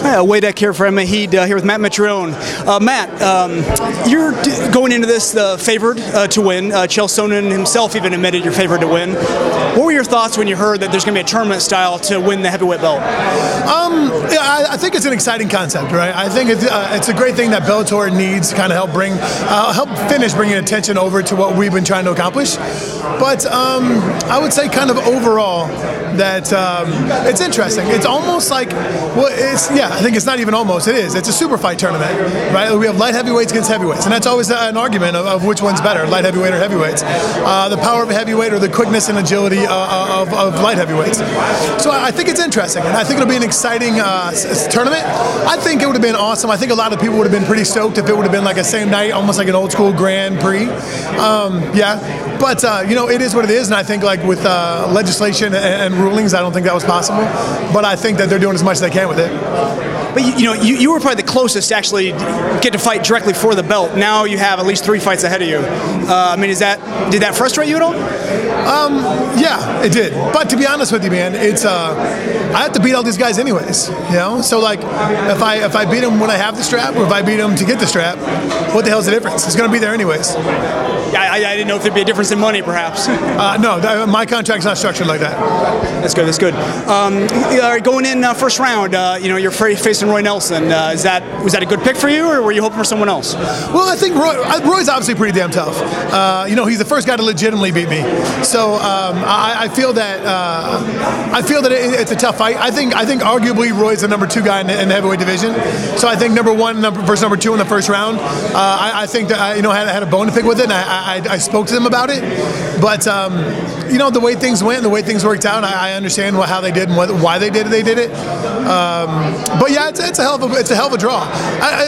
Hi, Wade Eck here for MMA H.E.A.T here with Matt Mitrione. Matt, you're going into this favored to win. Chael Sonnen himself even admitted you're favored to win. What were your thoughts when you heard that there's going to be a tournament style to win the heavyweight belt? Yeah, I think it's an exciting concept, right? I think it's a great thing that Bellator needs to kind of help finish bringing attention over to what we've been trying to accomplish. But I would say kind of overall that it's interesting. It's almost like, well, I think it's not even almost, it is. It's a super fight tournament, right? We have light heavyweights against heavyweights, and that's always an argument of which one's better, light heavyweight or heavyweights. The power of a heavyweight or the quickness and agility of light heavyweights. So I think it's interesting, and I think it'll be an exciting tournament. I think it would have been awesome. I think a lot of people would have been pretty stoked if it would have been like a same night, almost like an old school Grand Prix. But it is what it is, and I think like with legislation and rulings, I don't think that was possible. But I think that they're doing as much as they can with it. But you were probably the closest to actually get to fight directly for the belt. Now you have at least 3 fights ahead of you. Did that frustrate you at all? Yeah, it did. But to be honest with you, man, I have to beat all these guys anyways. So like if I beat them when I have the strap, or if I beat them to get the strap, what the hell's the difference? It's going to be there anyways. I didn't know if there'd be a difference in money, perhaps. No, my contract's not structured like that. That's good. That's good. Going in first round, you're facing Roy Nelson. Was that a good pick for you, or were you hoping for someone else? Well, I think Roy's obviously pretty damn tough. He's the first guy to legitimately beat me. So I feel that it's a tough fight. I think arguably Roy's the number 2 guy in the heavyweight division. So I think number 1 versus number 2 in the first round. I think that I had a bone to pick with it, and I spoke to them about it. But the way things went and the way things worked out, I understand how they did and why they did it. But yeah, it's a hell of a draw.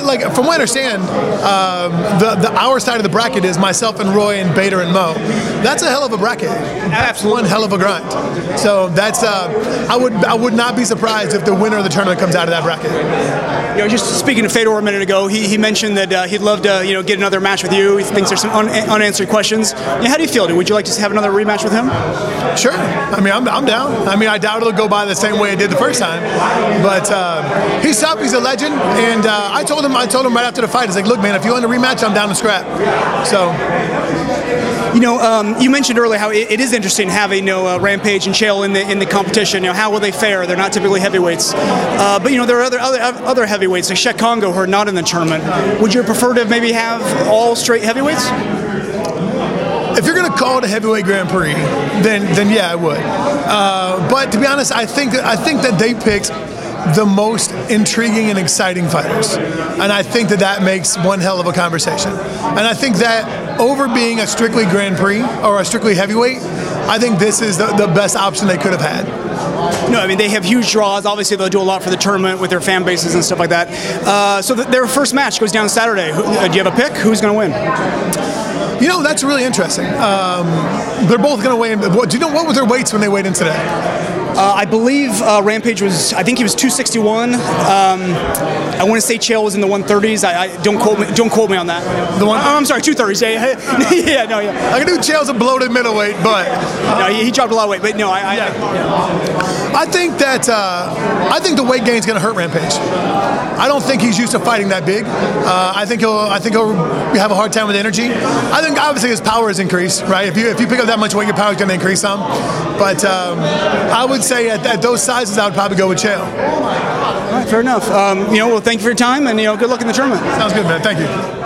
Like from what I understand, our side of the bracket is myself and Roy and Bader and Mo. That's a hell of a bracket. That's one hell of a grind. So that's I would not be surprised if the winner of the tournament comes out of that bracket. Just speaking to Fedor a minute ago, he mentioned that he'd love to get another match with you. He thinks there's some unanswered questions. How do you feel? Would you like to have another rematch with him? Sure. I'm down. I doubt it'll go by the same way it did the first time. But he's tough. He's a legend. And I told him right after the fight, I was like, look, man, if you want a rematch, I'm down to scrap. So. You mentioned earlier how it is interesting having Rampage and Chael in the competition. How will they fare? They're not typically heavyweights, but there are other heavyweights like Czech Congo who are not in the tournament. Would you prefer to maybe have all straight heavyweights? If you're going to call it a heavyweight Grand Prix, then yeah, I would. But to be honest, I think that they picked the most intriguing and exciting fighters, and I think that makes one hell of a conversation. And I think that over being a strictly Grand Prix or a strictly heavyweight, I think this is the best option they could have had. No, they have huge draws. Obviously, they'll do a lot for the tournament with their fan bases and stuff like that. So their first match goes down Saturday. Do you have a pick? Who's going to win? That's really interesting. They're both going to weigh in. Do you know what were their weights when they weighed in today? I believe Rampage I think he was 261. I want to say Chael was in the 130s. Don't quote me on that. I'm sorry, 230s. Yeah. I knew Chael's a bloated middleweight, but no, he dropped a lot of weight. But no, I think the weight gain is going to hurt Rampage. I don't think he's used to fighting that big. I think he'll have a hard time with energy. I think obviously his power has increased, right? If you pick up that much weight, your power is going to increase some. But I would say at those sizes, I would probably go with Chael. All right, fair enough. Well, thank you for your time, and good luck in the tournament. Sounds good, man. Thank you.